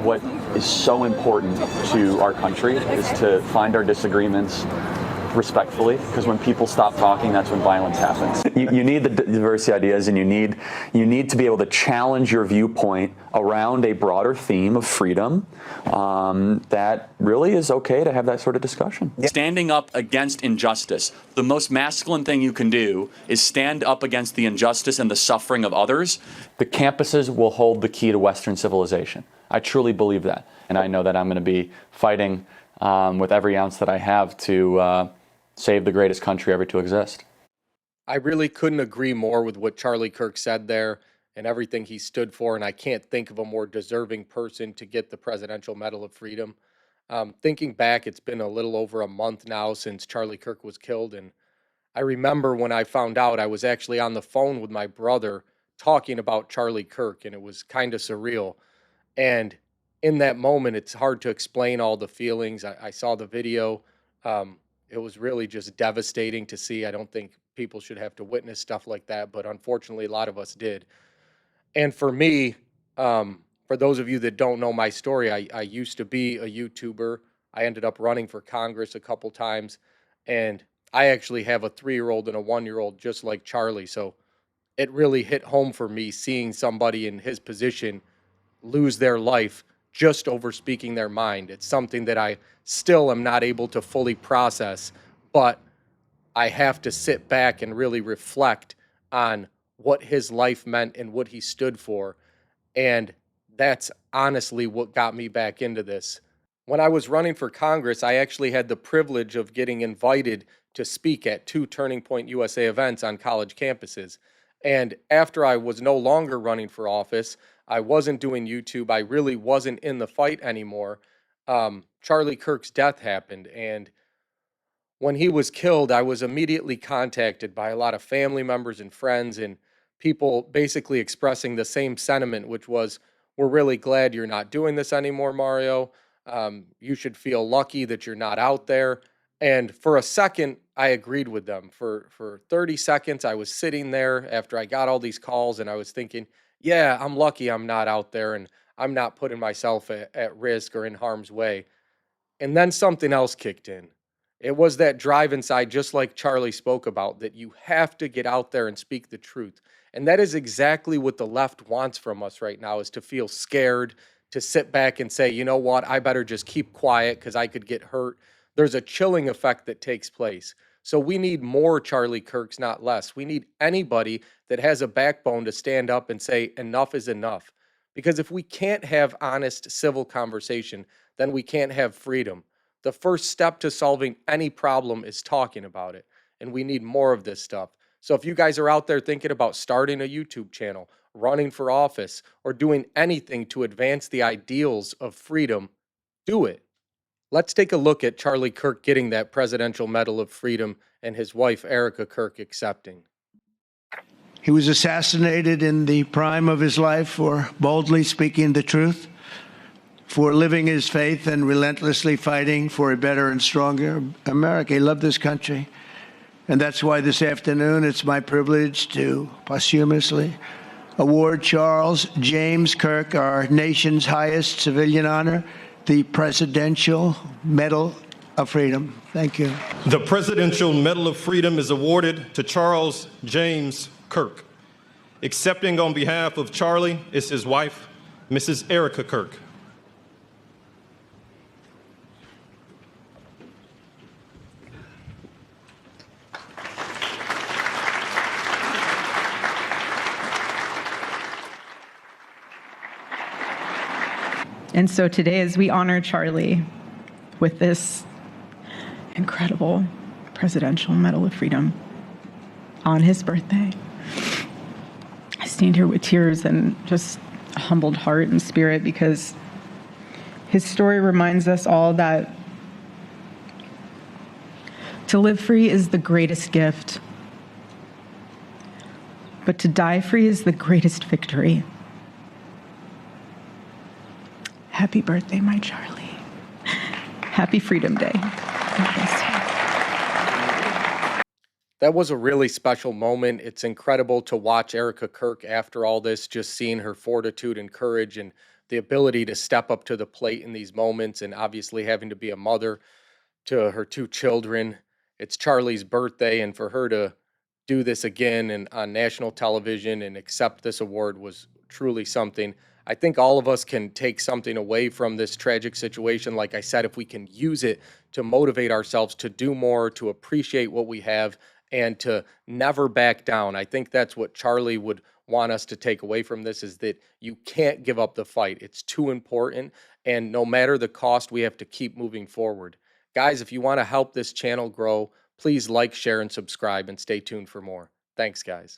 what is so important to our country is to find our disagreements respectfully, because when people stop talking, that's when violence happens. You need the diversity ideas, and you need to be able to challenge your viewpoint around a broader theme of freedom. That really is okay to have that sort of discussion. Standing up against injustice. The most masculine thing you can do is stand up against the injustice and the suffering of others. The campuses will hold the key to Western civilization. I truly believe that, and I know that I'm going to be fighting with every ounce that I have to save the greatest country ever to exist. I really couldn't agree more with what Charlie Kirk said there and everything he stood for, and I can't think of a more deserving person to get the Presidential Medal of Freedom. Thinking back, it's been a little over a month now since Charlie Kirk was killed, and I remember when I found out, I was actually on the phone with my brother talking about Charlie Kirk, and it was kind of surreal. And in that moment, it's hard to explain all the feelings. I saw the video. It was really just devastating to see. I don't think people should have to witness stuff like that, but unfortunately, a lot of us did. And for me, for those of you that don't know my story, I used to be a YouTuber. I ended up running for Congress a couple times, and I actually have a 3-year-old and a 1-year-old just like Charlie. So it really hit home for me seeing somebody in his position lose their life just over speaking their mind. It's something that I still am not able to fully process, but I have to sit back and really reflect on what his life meant and what he stood for. And that's honestly what got me back into this. When I was running for Congress, I actually had the privilege of getting invited to speak at 2 Turning Point USA events on college campuses. And after I was no longer running for office, I wasn't doing YouTube, I really wasn't in the fight anymore. Charlie Kirk's death happened, and when he was killed, I was immediately contacted by a lot of family members and friends and people basically expressing the same sentiment, which was, we're really glad you're not doing this anymore, Mario. You should feel lucky that you're not out there. And for a second, I agreed with them. For 30 seconds, I was sitting there after I got all these calls, and I was thinking, yeah, I'm lucky I'm not out there, and I'm not putting myself at risk or in harm's way. And then something else kicked in. It was that drive inside, just like Charlie spoke about, that you have to get out there and speak the truth. And that is exactly what the left wants from us right now, is to feel scared, to sit back and say, you know what, I better just keep quiet because I could get hurt. There's a chilling effect that takes place. So we need more Charlie Kirks, not less. We need anybody that has a backbone to stand up and say, enough is enough. Because if we can't have honest civil conversation, then we can't have freedom. The first step to solving any problem is talking about it. And we need more of this stuff. So if you guys are out there thinking about starting a YouTube channel, running for office, or doing anything to advance the ideals of freedom, do it. Let's take a look at Charlie Kirk getting that Presidential Medal of Freedom and his wife, Erika Kirk, accepting. He was assassinated in the prime of his life for boldly speaking the truth, for living his faith and relentlessly fighting for a better and stronger America. He loved this country. And that's why this afternoon it's my privilege to posthumously award Charles James Kirk, our nation's highest civilian honor, the Presidential Medal of Freedom. Thank you. The Presidential Medal of Freedom is awarded to Charles James Kirk. Accepting on behalf of Charlie is his wife, Mrs. Erika Kirk. And so today, as we honor Charlie with this incredible Presidential Medal of Freedom on his birthday, I stand here with tears and just a humbled heart and spirit, because his story reminds us all that to live free is the greatest gift, but to die free is the greatest victory. Happy birthday, my Charlie. Happy Freedom Day. That was a really special moment. It's incredible to watch Erika Kirk after all this, just seeing her fortitude and courage and the ability to step up to the plate in these moments, and obviously having to be a mother to her 2 children. It's Charlie's birthday, and for her to do this again and on national television and accept this award was truly something. I think all of us can take something away from this tragic situation. Like I said, if we can use it to motivate ourselves to do more, to appreciate what we have, and to never back down. I think that's what Charlie would want us to take away from this, is that you can't give up the fight. It's too important, and no matter the cost, we have to keep moving forward. Guys, if you want to help this channel grow, please like, share, and subscribe, and stay tuned for more. Thanks, guys.